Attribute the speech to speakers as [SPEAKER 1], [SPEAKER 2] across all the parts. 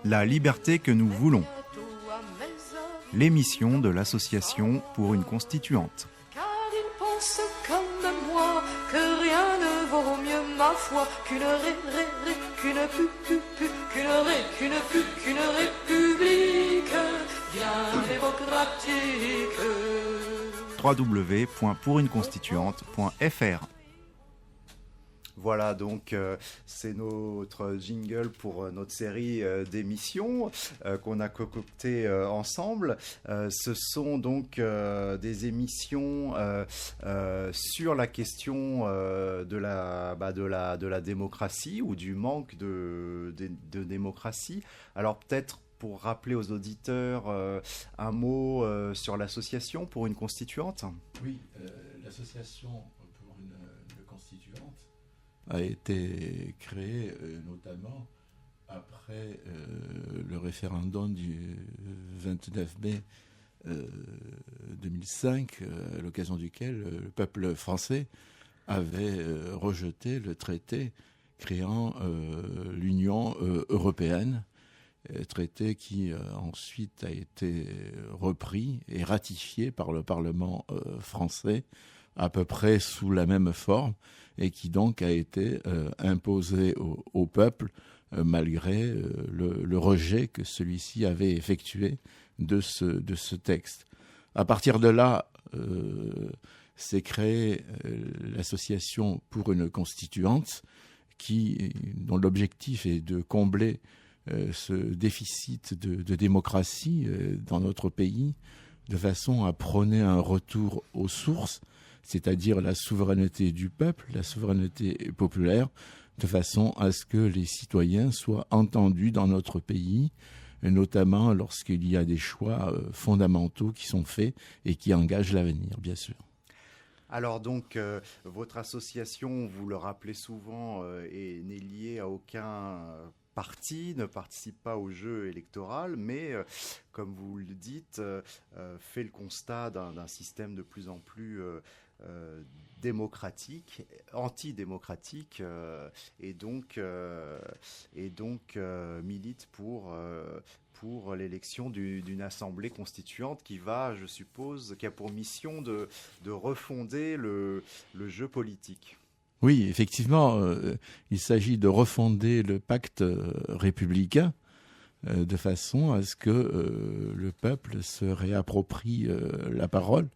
[SPEAKER 1] La liberté que nous voulons. L'émission de l'association pour une constituante.
[SPEAKER 2] Car il pense comme moi que rien ne vaut mieux ma foi qu'une république bien démocratique.
[SPEAKER 1] www.pouruneconstituante.fr. Voilà, donc c'est notre jingle pour notre série d'émissions qu'on a concoctées ensemble. Ce sont donc des émissions sur la question de la démocratie ou du manque de démocratie. Alors peut-être pour rappeler aux auditeurs un mot sur l'association pour une constituante.
[SPEAKER 3] Oui, l'association pour une constituante a été créée notamment après le référendum du 29 mai 2005, à l'occasion duquel le peuple français avait rejeté le traité créant l'Union européenne, traité qui ensuite a été repris et ratifié par le Parlement français à peu près sous la même forme, et qui donc a été imposé au peuple malgré le rejet que celui-ci avait effectué de ce texte. À partir de là, s'est créée l'association pour une constituante dont l'objectif est de combler ce déficit de démocratie dans notre pays, de façon à prôner un retour aux sources, c'est-à-dire la souveraineté du peuple, la souveraineté populaire, de façon à ce que les citoyens soient entendus dans notre pays, et notamment lorsqu'il y a des choix fondamentaux qui sont faits et qui engagent l'avenir, bien sûr.
[SPEAKER 1] Alors donc, votre association, vous le rappelez souvent, n'est liée à aucun parti, ne participe pas au jeu électoral, mais, comme vous le dites, fait le constat d'un système de plus en plus démocratique, antidémocratique, et donc milite pour l'élection d'une assemblée constituante qui a pour mission de refonder le jeu politique.
[SPEAKER 3] Oui, effectivement, il s'agit de refonder le pacte républicain de façon à ce que le peuple se réapproprie la parole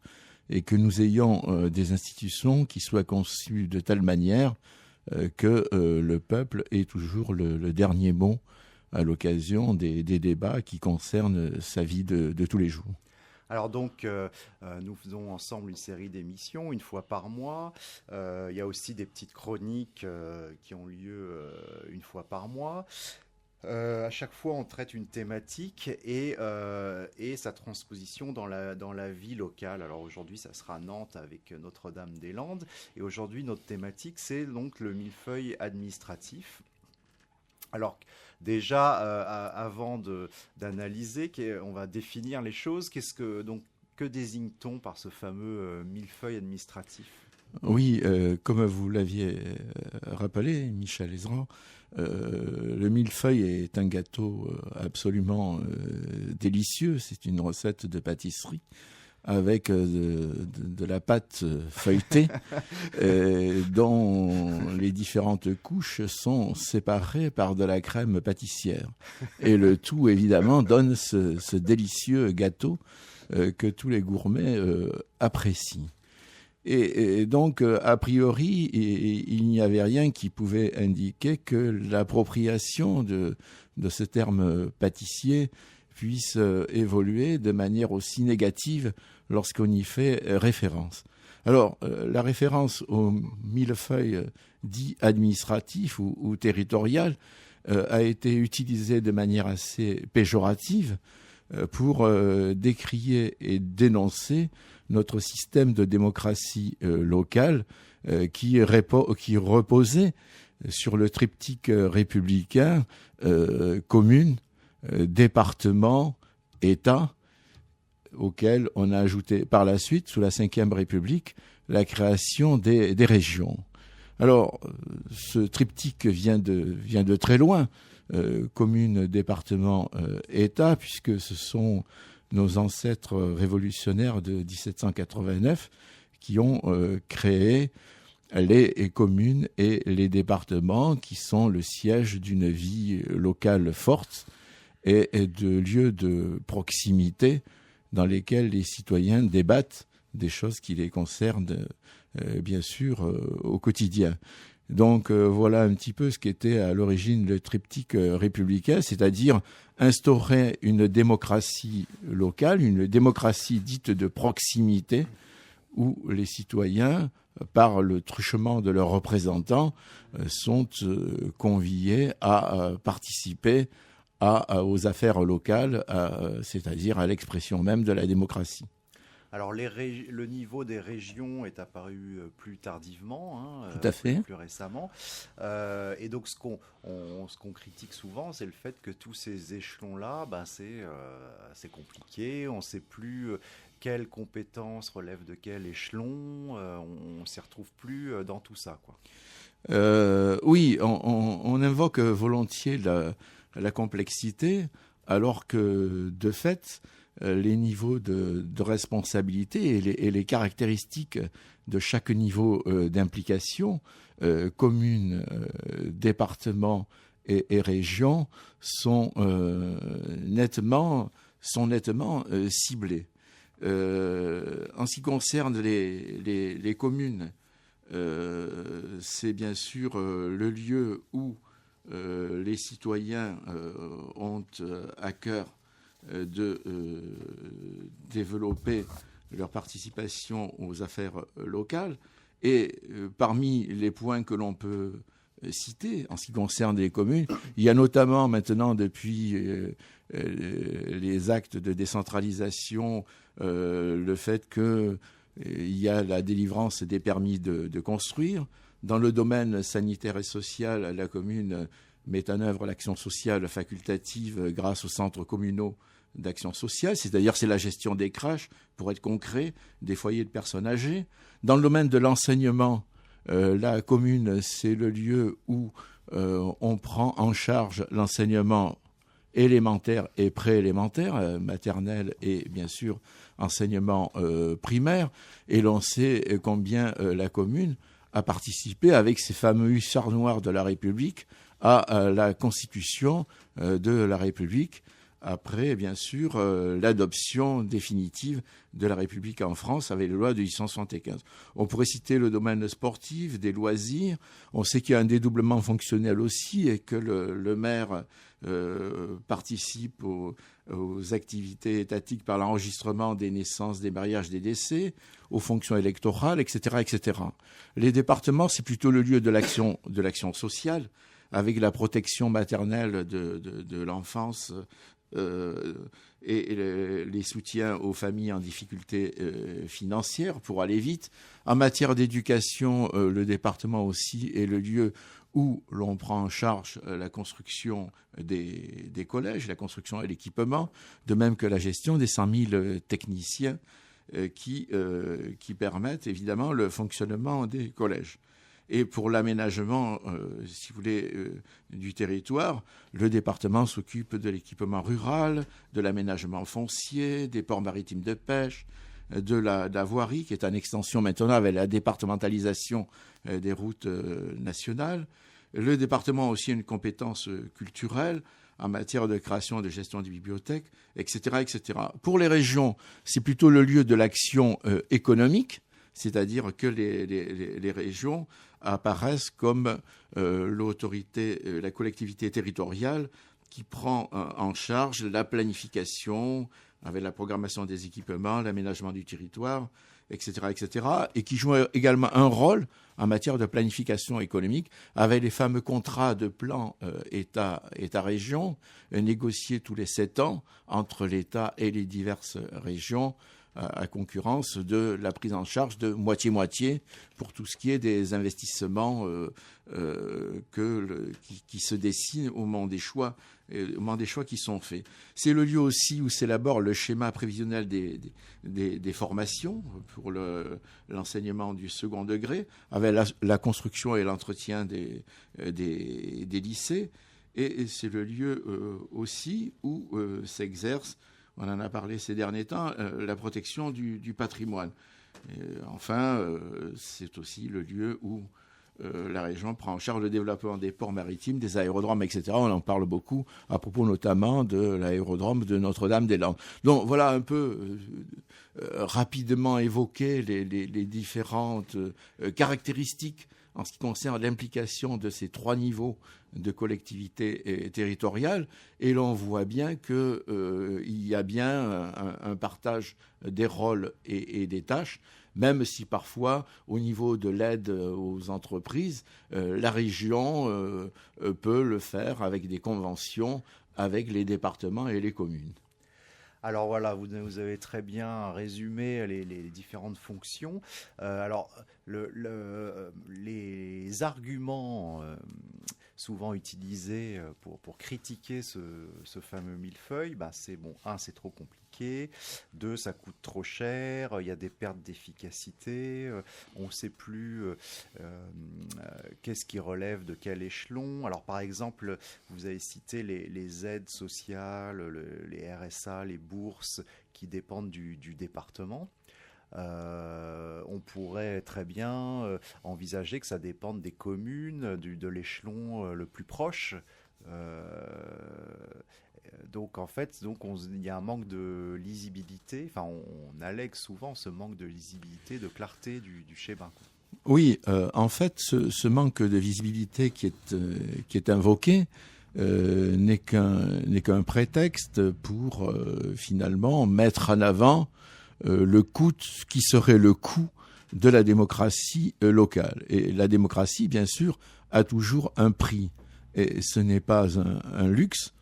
[SPEAKER 3] et que nous ayons des institutions qui soient conçues de telle manière que le peuple ait toujours le dernier mot à l'occasion des débats qui concernent sa vie de tous les jours.
[SPEAKER 1] Alors donc, nous faisons ensemble une série d'émissions, une fois par mois. Il y a aussi des petites chroniques qui ont lieu une fois par mois. À chaque fois, on traite une thématique et sa transposition dans la vie locale. Alors aujourd'hui, ça sera Nantes avec Notre-Dame-des-Landes. Et aujourd'hui, notre thématique, c'est donc le millefeuille administratif. Alors déjà, avant d'analyser, on va définir les choses. Que désigne-t-on par ce fameux millefeuille administratif ?
[SPEAKER 3] Oui, comme vous l'aviez rappelé, Michel Ezra, le millefeuille est un gâteau absolument délicieux. C'est une recette de pâtisserie avec de la pâte feuilletée dont les différentes couches sont séparées par de la crème pâtissière. Et le tout, évidemment, donne ce délicieux gâteau que tous les gourmets apprécient. Et donc, a priori, il n'y avait rien qui pouvait indiquer que l'appropriation de ce terme pâtissier puisse évoluer de manière aussi négative lorsqu'on y fait référence. Alors, la référence au millefeuille dit administratif ou territorial a été utilisée de manière assez péjorative pour décrier et dénoncer notre système de démocratie locale qui reposait sur le triptyque républicain commune, département, État, auquel on a ajouté par la suite, sous la Ve République, la création des régions. Alors, ce triptyque vient de très loin. commune, département, État, puisque ce sont nos ancêtres révolutionnaires de 1789 qui ont créé les communes et les départements, qui sont le siège d'une vie locale forte et de lieux de proximité dans lesquels les citoyens débattent des choses qui les concernent, bien sûr, au quotidien. Donc voilà un petit peu ce qu'était à l'origine le triptyque républicain, c'est-à-dire instaurer une démocratie locale, une démocratie dite de proximité, où les citoyens, par le truchement de leurs représentants, sont conviés à participer aux affaires locales, c'est-à-dire à l'expression même de la démocratie.
[SPEAKER 1] Alors, le niveau des régions est apparu plus tardivement,
[SPEAKER 3] Tout à fait.
[SPEAKER 1] Plus récemment. Et donc, ce qu'on critique souvent, c'est le fait que tous ces échelons-là, c'est compliqué. On ne sait plus quelles compétences relèvent de quel échelon. On ne s'y retrouve plus dans tout ça, quoi.
[SPEAKER 3] Oui, on invoque volontiers la complexité, alors que, de fait, les niveaux de responsabilité et les caractéristiques de chaque niveau d'implication, commune, département et région, sont nettement ciblés. En ce qui concerne les communes, c'est bien sûr le lieu où les citoyens ont à cœur de développer leur participation aux affaires locales. Et parmi les points que l'on peut citer en ce qui concerne les communes, il y a notamment maintenant, depuis les actes de décentralisation, le fait qu'il y a la délivrance des permis de construire. Dans le domaine sanitaire et social, la commune met en œuvre l'action sociale facultative grâce aux centres communaux d'action sociale, c'est-à-dire c'est la gestion des crèches, pour être concret, des foyers de personnes âgées. Dans le domaine de l'enseignement, la commune, c'est le lieu où on prend en charge l'enseignement élémentaire et préélémentaire, maternelle et bien sûr enseignement primaire. Et l'on sait combien la commune a participé avec ces fameux hussards noirs de la République à la constitution de la République, après, bien sûr, l'adoption définitive de la République en France avec la loi de 1875. On pourrait citer le domaine sportif, des loisirs. On sait qu'il y a un dédoublement fonctionnel aussi et que le maire participe aux activités étatiques par l'enregistrement des naissances, des mariages, des décès, aux fonctions électorales, etc., etc. Les départements, c'est plutôt le lieu de l'action sociale, avec la protection maternelle de l'enfance, et les soutiens aux familles en difficulté financière, pour aller vite. En matière d'éducation, le département aussi est le lieu où l'on prend en charge la construction des collèges, la construction et l'équipement, de même que la gestion des 100 000 techniciens qui permettent évidemment le fonctionnement des collèges. Et pour l'aménagement, si vous voulez, du territoire, le département s'occupe de l'équipement rural, de l'aménagement foncier, des ports maritimes de pêche, de la voirie, qui est en extension maintenant avec la départementalisation des routes nationales. Le département a aussi une compétence culturelle en matière de création et de gestion des bibliothèques, etc., etc. Pour les régions, c'est plutôt le lieu de l'action économique, c'est-à-dire que les régions apparaissent comme l'autorité, la collectivité territoriale qui prend en charge la planification avec la programmation des équipements, l'aménagement du territoire, etc., etc., et qui joue également un rôle en matière de planification économique avec les fameux contrats de plan État-région négociés tous les 7 ans entre l'État et les diverses régions, à concurrence de la prise en charge de moitié-moitié pour tout ce qui est des investissements qui se dessinent au moment des choix qui sont faits. C'est le lieu aussi où s'élabore le schéma prévisionnel des formations pour l'enseignement du second degré, avec la construction et l'entretien des lycées. et c'est le lieu aussi où s'exerce, on en a parlé ces derniers temps, la protection du patrimoine. Et enfin, c'est aussi le lieu où la région prend en charge le développement des ports maritimes, des aérodromes, etc. On en parle beaucoup à propos notamment de l'aérodrome de Notre-Dame-des-Landes. Donc voilà un peu rapidement évoqué les différentes caractéristiques en ce qui concerne l'implication de ces 3 niveaux de collectivité territoriale. Et l'on voit bien qu'il y a bien un partage des rôles et des tâches, même si parfois, au niveau de l'aide aux entreprises, la région peut le faire avec des conventions avec les départements et les communes.
[SPEAKER 1] Alors voilà, vous avez très bien résumé les différentes fonctions. Alors, les arguments souvent utilisés pour critiquer ce fameux millefeuille, c'est bon, 1, c'est trop compliqué, 2, ça coûte trop cher, il y a des pertes d'efficacité, on ne sait plus qu'est-ce qui relève de quel échelon. Alors par exemple, vous avez cité les aides sociales, les RSA, les bourses qui dépendent du département. On pourrait très bien envisager que ça dépende des communes, de l'échelon le plus proche. Donc en fait, il y a un manque de lisibilité. Enfin, on allègue souvent ce manque de lisibilité, de clarté du schéma.
[SPEAKER 3] Oui, en fait, ce manque de visibilité qui est invoqué n'est qu'un prétexte pour finalement mettre en avant le coût qui serait le coût de la démocratie locale. Et la démocratie, bien sûr, a toujours un prix. Et ce n'est pas un luxe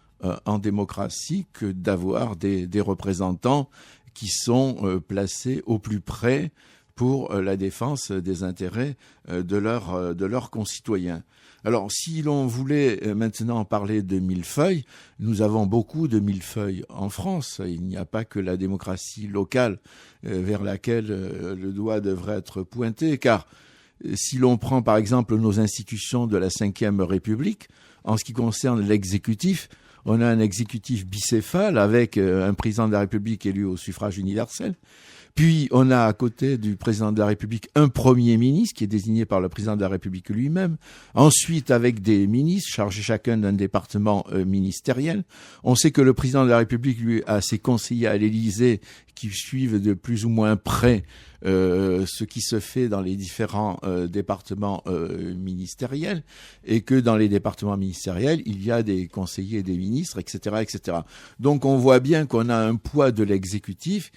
[SPEAKER 3] en démocratie que d'avoir des représentants qui sont placés au plus près pour la défense des intérêts de leurs concitoyens. Alors, si l'on voulait maintenant parler de millefeuille, nous avons beaucoup de millefeuilles en France. Il n'y a pas que la démocratie locale vers laquelle le doigt devrait être pointé, car si l'on prend par exemple nos institutions de la Ve République, en ce qui concerne l'exécutif, on a un exécutif bicéphale avec un président de la République élu au suffrage universel. Puis, on a à côté du président de la République un Premier ministre qui est désigné par le président de la République lui-même. Ensuite, avec des ministres chargés chacun d'un département ministériel. On sait que le président de la République, lui, a ses conseillers à l'Élysée qui suivent de plus ou moins près ce qui se fait dans les différents départements ministériels, et que dans les départements ministériels, il y a des conseillers et des ministres, etc., etc. Donc on voit bien qu'on a un poids de l'exécutif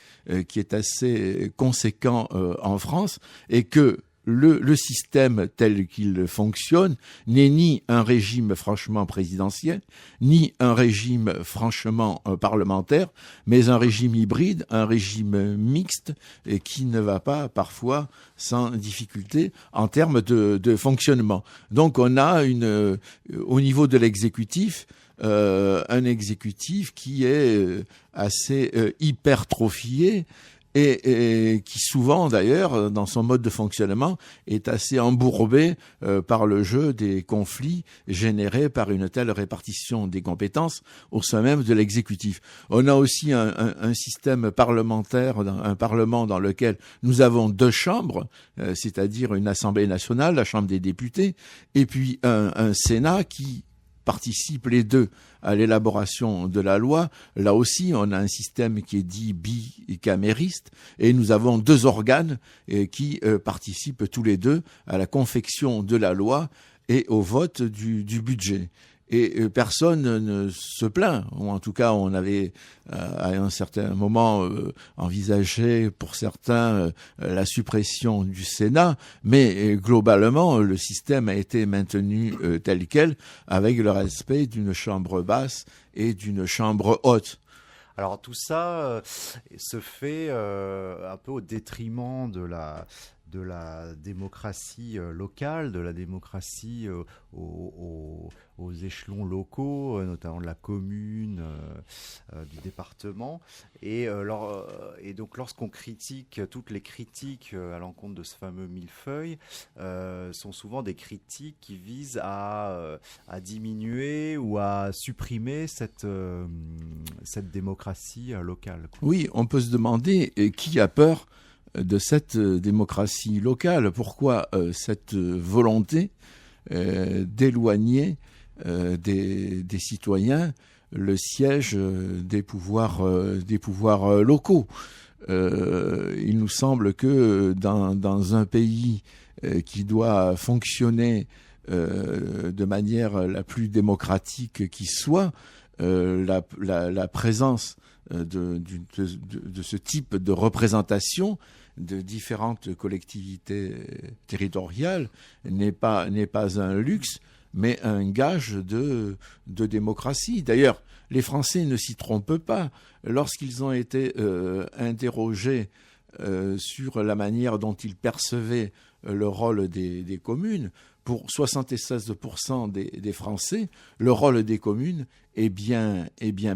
[SPEAKER 3] qui est assez conséquent en France, et que le système tel qu'il fonctionne n'est ni un régime franchement présidentiel, ni un régime franchement parlementaire, mais un régime hybride, un régime mixte, et qui ne va pas parfois sans difficulté en termes de fonctionnement. Donc on a au niveau de l'exécutif, un exécutif qui est assez hypertrophié, et qui souvent, d'ailleurs, dans son mode de fonctionnement, est assez embourbé par le jeu des conflits générés par une telle répartition des compétences au sein même de l'exécutif. On a aussi un système parlementaire, un parlement dans lequel nous avons 2 chambres, c'est-à-dire une Assemblée nationale, la Chambre des députés, et puis un Sénat qui participent les deux à l'élaboration de la loi. Là aussi, on a un système qui est dit bicamériste, et nous avons 2 organes qui participent tous les deux à la confection de la loi et au vote du budget. Et personne ne se plaint, ou en tout cas on avait à un certain moment envisagé pour certains la suppression du Sénat, mais globalement le système a été maintenu tel quel, avec le respect d'une chambre basse et d'une chambre haute.
[SPEAKER 1] Alors tout ça se fait un peu au détriment de la démocratie locale, de la démocratie aux échelons locaux, notamment de la commune, du département. Et donc lorsqu'on critique, toutes les critiques à l'encontre de ce fameux millefeuille sont souvent des critiques qui visent à diminuer ou à supprimer cette démocratie locale.
[SPEAKER 3] Oui, on peut se demander qui a peur de cette démocratie locale. Pourquoi cette volonté d'éloigner des citoyens le siège des pouvoirs locaux. Il nous semble que dans un pays qui doit fonctionner de manière la plus démocratique qui soit, la présence de ce type de représentation de différentes collectivités territoriales n'est pas un luxe, mais un gage de démocratie. D'ailleurs, les Français ne s'y trompent pas. Lorsqu'ils ont été interrogés sur la manière dont ils percevaient le rôle des communes, pour 76% des Français, le rôle des communes est bien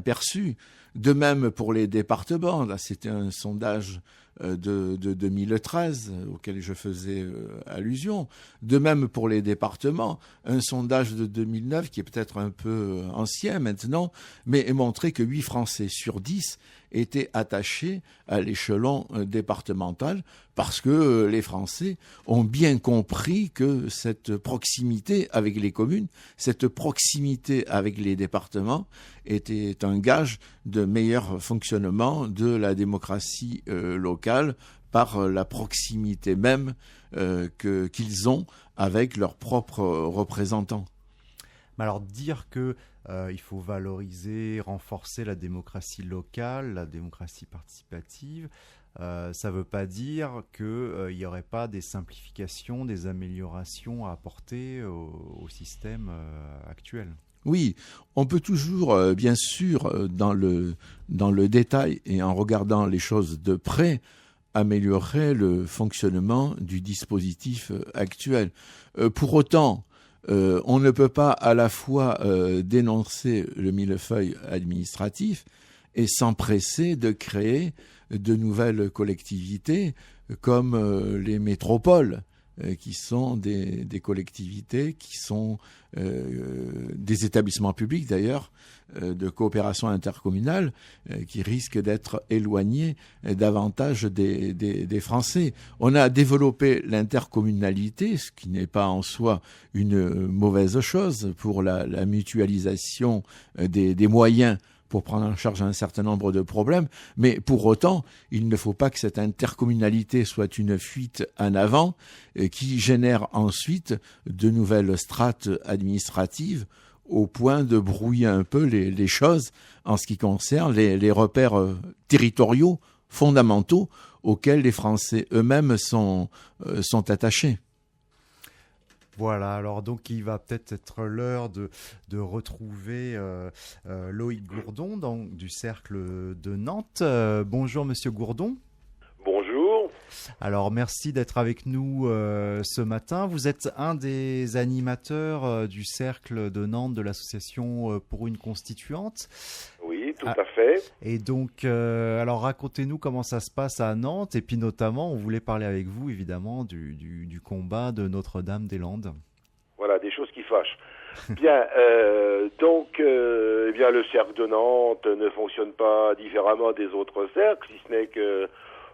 [SPEAKER 3] perçu. De même pour les départements. Là, c'était un sondage de 2013 auquel je faisais allusion. De même pour les départements, un sondage de 2009 qui est peut-être un peu ancien maintenant, mais montrait que 8 Français sur 10 étaient attachés à l'échelon départemental parce que les Français ont bien compris que cette proximité avec les communes, cette proximité avec les départements était un gage de meilleur fonctionnement de la démocratie locale par la proximité même qu'ils ont avec leurs propres représentants.
[SPEAKER 1] Mais alors dire que il faut valoriser, renforcer la démocratie locale, la démocratie participative, ça ne veut pas dire qu'il n'y aurait pas des simplifications, des améliorations à apporter au système actuel.
[SPEAKER 3] Oui, on peut toujours, bien sûr, dans le détail et en regardant les choses de près, améliorer le fonctionnement du dispositif actuel. Pour autant, on ne peut pas à la fois dénoncer le millefeuille administratif et s'empresser de créer de nouvelles collectivités comme les métropoles, qui sont des collectivités, qui sont des établissements publics d'ailleurs, de coopération intercommunale, qui risquent d'être éloignés davantage des Français. On a développé l'intercommunalité, ce qui n'est pas en soi une mauvaise chose pour la mutualisation des moyens pour prendre en charge un certain nombre de problèmes, mais pour autant, il ne faut pas que cette intercommunalité soit une fuite en avant qui génère ensuite de nouvelles strates administratives au point de brouiller un peu les choses en ce qui concerne les repères territoriaux fondamentaux auxquels les Français eux-mêmes sont attachés.
[SPEAKER 1] Voilà, alors donc il va peut-être être l'heure de retrouver Loïc Gourdon du Cercle de Nantes. Bonjour Monsieur Gourdon.
[SPEAKER 4] Bonjour.
[SPEAKER 1] Alors merci d'être avec nous ce matin. Vous êtes un des animateurs du Cercle de Nantes de l'association Pour une Constituante.
[SPEAKER 4] Oui, tout à fait.
[SPEAKER 1] Et donc, alors racontez-nous comment ça se passe à Nantes et puis notamment, on voulait parler avec vous évidemment du combat de Notre-Dame-des-Landes.
[SPEAKER 4] Voilà, des choses qui fâchent. Bien, eh bien, le cercle de Nantes ne fonctionne pas différemment des autres cercles, si ce n'est que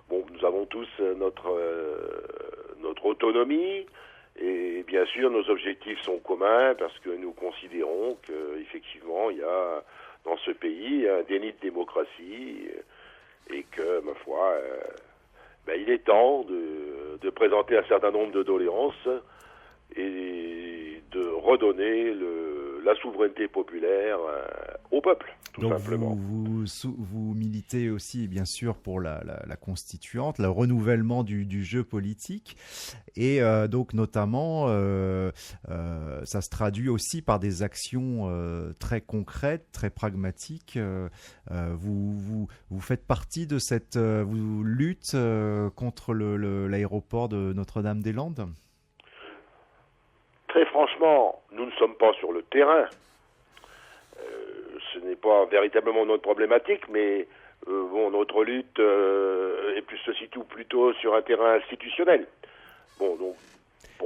[SPEAKER 4] bon, nous avons tous notre autonomie et bien sûr nos objectifs sont communs parce que nous considérons qu'effectivement il y a dans ce pays un déni de démocratie et que, ma foi, il est temps de présenter un certain nombre de doléances et de redonner la souveraineté populaire au peuple, tout
[SPEAKER 1] Donc
[SPEAKER 4] simplement.
[SPEAKER 1] vous militez aussi, bien sûr, pour la constituante, le renouvellement du jeu politique. Et donc, notamment, ça se traduit aussi par des actions très concrètes, très pragmatiques. Vous faites partie de cette lutte contre l'aéroport de Notre-Dame-des-Landes ?
[SPEAKER 4] Très franchement, nous ne sommes pas sur le terrain. Ce n'est pas véritablement notre problématique, mais notre lutte se situe plutôt sur un terrain institutionnel.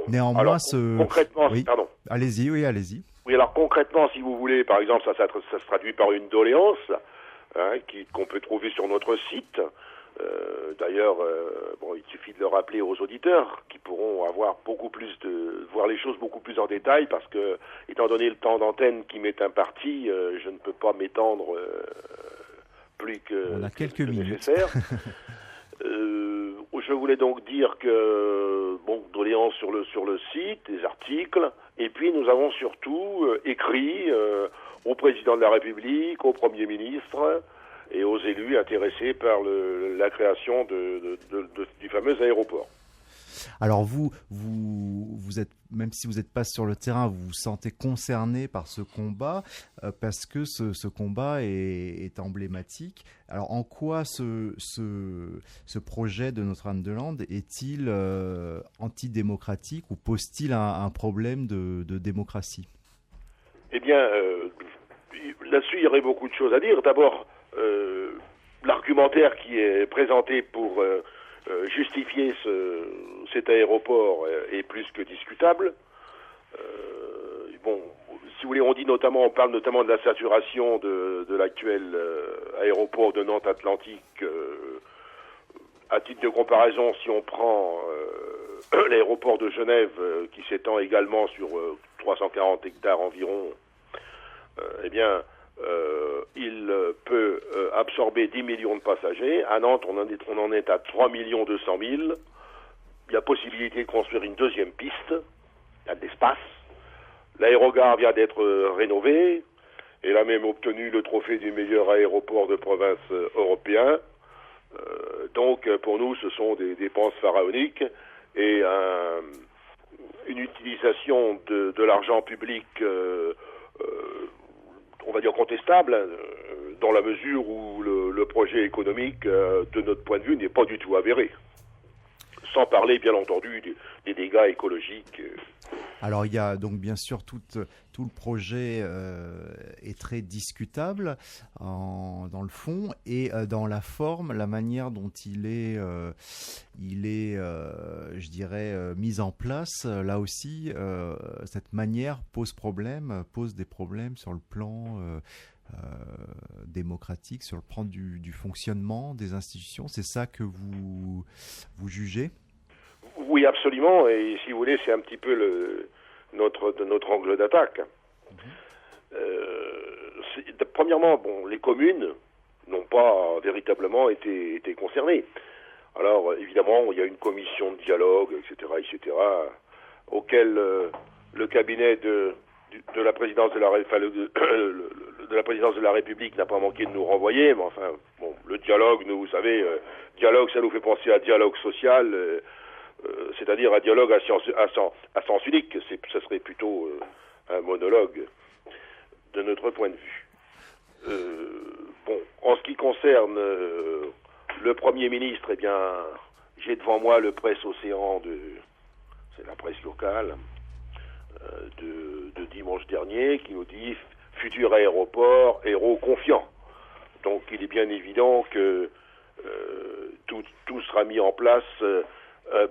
[SPEAKER 1] Néanmoins,
[SPEAKER 4] alors, concrètement,
[SPEAKER 1] oui.
[SPEAKER 4] Pardon.
[SPEAKER 1] Allez-y, oui, allez-y.
[SPEAKER 4] Oui, alors concrètement, si vous voulez, par exemple, ça se traduit par une doléance qu'on peut trouver sur notre site. D'ailleurs, il suffit de le rappeler aux auditeurs qui pourront avoir voir les choses beaucoup plus en détail, parce que, étant donné le temps d'antenne qui m'est imparti, je ne peux pas m'étendre plus que,
[SPEAKER 1] on a quelques minutes
[SPEAKER 4] nécessaire. Je voulais donc dire que doléances sur le site, des articles, et puis nous avons surtout écrit au président de la République, au Premier ministre et aux élus intéressés par la création du fameux aéroport.
[SPEAKER 1] Alors vous êtes, même si vous n'êtes pas sur le terrain, vous vous sentez concerné par ce combat parce que ce combat est emblématique. Alors en quoi ce projet de Notre-Dame-des-Landes est-il antidémocratique ou pose-t-il un problème de démocratie ?
[SPEAKER 4] Eh bien, là-dessus, il y aurait beaucoup de choses à dire. D'abord, l'argumentaire qui est présenté pour justifier cet aéroport est plus que discutable. Si vous voulez, on parle notamment de la saturation de l'actuel aéroport de Nantes Atlantique. À titre de comparaison, si on prend l'aéroport de Genève, qui s'étend également sur 340 hectares environ, il peut absorber 10 millions de passagers. À Nantes, on en est à 3 200 000. Il y a possibilité de construire une deuxième piste. Il y a de l'espace. L'aérogare vient d'être rénové. Elle a même obtenu le trophée du meilleur aéroport de province européen. Donc, pour nous, ce sont des dépenses pharaoniques et une utilisation de l'argent public on va dire contestable, dans la mesure où le projet économique, de notre point de vue, n'est pas du tout avéré. Sans parler, bien entendu, des dégâts écologiques.
[SPEAKER 1] Alors, il y a donc bien sûr tout le projet est très discutable dans le fond et dans la forme, la manière dont il est je dirais, mis en place. Là aussi, cette manière pose des problèmes sur le plan démocratique, sur le plan du fonctionnement des institutions. C'est ça que vous jugez ?
[SPEAKER 4] Oui, absolument. Et si vous voulez, c'est un petit peu notre angle d'attaque. Premièrement, les communes n'ont pas véritablement été concernées. Alors, évidemment, il y a une commission de dialogue, etc., auquel le cabinet de la présidence de la présidence de la République n'a pas manqué de nous renvoyer. Mais enfin, le dialogue, vous savez, dialogue, ça nous fait penser à dialogue social. C'est-à-dire un dialogue à sens unique. Ce serait plutôt un monologue de notre point de vue. En ce qui concerne le Premier ministre, j'ai devant moi le Presse-Océan c'est la presse locale, de dimanche dernier, qui nous dit « Futur aéroport, héros confiant ». Donc il est bien évident que tout sera mis en place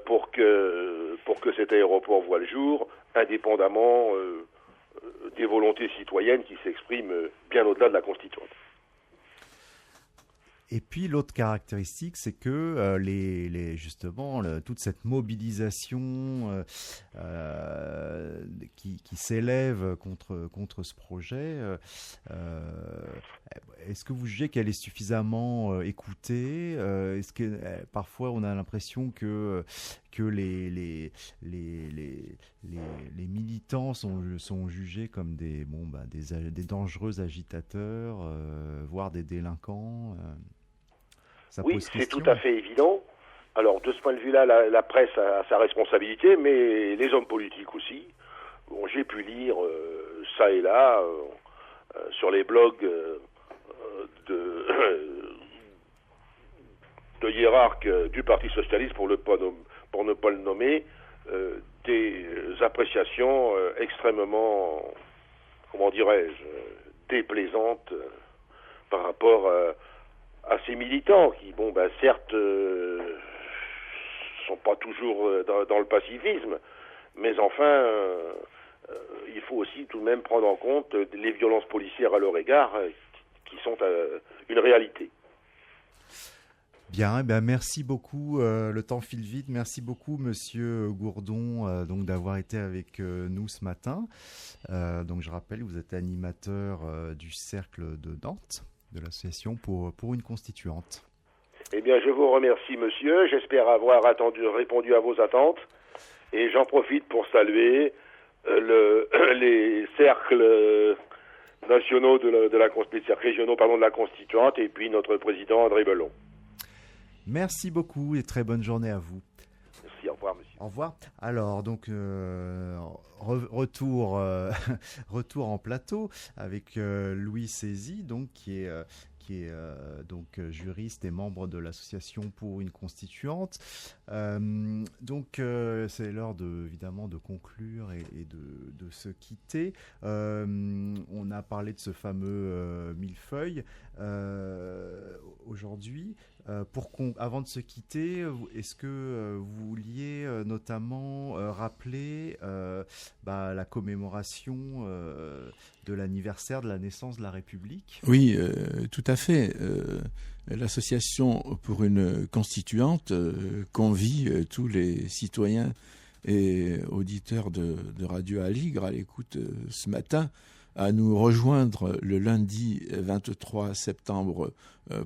[SPEAKER 4] pour que cet aéroport voie le jour, indépendamment des volontés citoyennes qui s'expriment bien au-delà de la Constituante.
[SPEAKER 1] Et puis l'autre caractéristique, c'est que justement toute cette mobilisation qui s'élève contre ce projet, est-ce que vous jugez qu'elle est suffisamment écoutée ? Est-ce que parfois on a l'impression que que les militants sont jugés comme des dangereux agitateurs, voire des délinquants.
[SPEAKER 4] Oui, c'est tout à fait évident. Alors, de ce point de vue-là, la presse a sa responsabilité, mais les hommes politiques aussi. Bon, j'ai pu lire ça et là sur les blogs de hiérarques du Parti socialiste, pour ne pas le nommer, des appréciations extrêmement, comment dirais-je, déplaisantes par rapport à ces militants qui, certes, sont pas toujours dans le pacifisme, mais enfin, il faut aussi tout de même prendre en compte les violences policières à leur égard, qui sont une réalité.
[SPEAKER 1] Bien, merci beaucoup. Le temps file vite. Merci beaucoup, Monsieur Gourdon, donc d'avoir été avec nous ce matin. Donc, je rappelle, vous êtes animateur du Cercle de Nantes, de l'association pour une constituante.
[SPEAKER 4] Eh bien, je vous remercie, monsieur. J'espère avoir répondu à vos attentes. Et j'en profite pour saluer les cercles nationaux de la constituante, et puis notre président André Belon.
[SPEAKER 1] Merci beaucoup et très bonne journée à vous.
[SPEAKER 4] Merci, au revoir, monsieur.
[SPEAKER 1] Au revoir. Alors, donc, retour en plateau avec Louis Sézy, donc, qui est juriste et membre de l'association pour une constituante. Donc c'est l'heure évidemment de conclure et de se quitter. On a parlé de ce fameux millefeuille aujourd'hui. Avant de se quitter, est-ce que vous vouliez notamment rappeler la commémoration de l'anniversaire de la naissance de la République ?
[SPEAKER 3] Oui, tout à fait. L'association pour une constituante convie tous les citoyens et auditeurs de Radio Aligre à l'écoute ce matin à nous rejoindre le lundi 23 septembre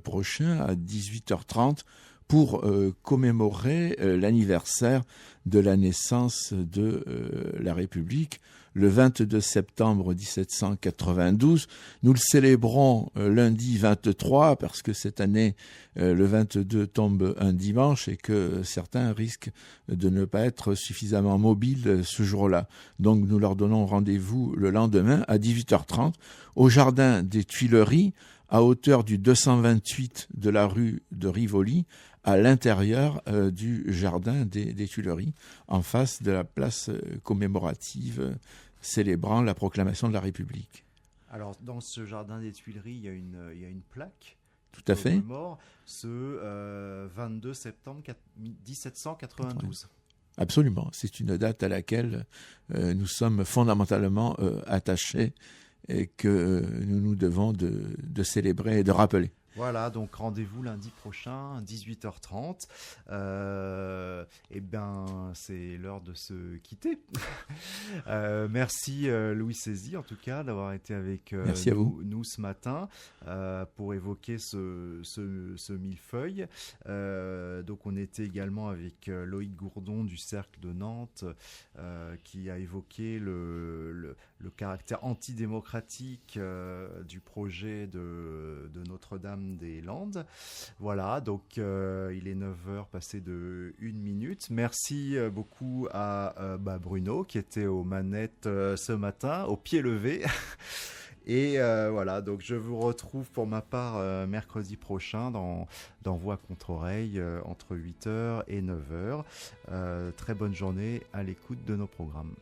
[SPEAKER 3] prochain à 18h30 pour commémorer l'anniversaire de la naissance de la République, le 22 septembre 1792. Nous le célébrons lundi 23 parce que cette année, le 22 tombe un dimanche et que certains risquent de ne pas être suffisamment mobiles ce jour-là. Donc nous leur donnons rendez-vous le lendemain à 18h30 au Jardin des Tuileries, à hauteur du 228 de la rue de Rivoli, à l'intérieur du Jardin des Tuileries, en face de la place commémorative célébrant la proclamation de la République.
[SPEAKER 1] Alors, dans ce Jardin des Tuileries, il y a une plaque.
[SPEAKER 3] Tout à fait.
[SPEAKER 1] Mort ce 22 septembre 1792.
[SPEAKER 3] Absolument. C'est une date à laquelle nous sommes fondamentalement attachés et que nous nous devons de célébrer et de rappeler.
[SPEAKER 1] Voilà, donc rendez-vous lundi prochain, 18h30. C'est l'heure de se quitter. Merci Louis Sézy, en tout cas, d'avoir été avec nous ce matin pour évoquer ce millefeuille. Donc, on était également avec Loïc Gourdon du Cercle de Nantes qui a évoqué le caractère antidémocratique du projet de Notre-Dame-des-Landes. Voilà, donc il est 9h passé de 1 minute. Merci beaucoup à Bruno qui était aux manettes ce matin, au pied levé. Et voilà, donc je vous retrouve pour ma part mercredi prochain dans Voix contre Oreille entre 8h et 9h. Très bonne journée à l'écoute de nos programmes.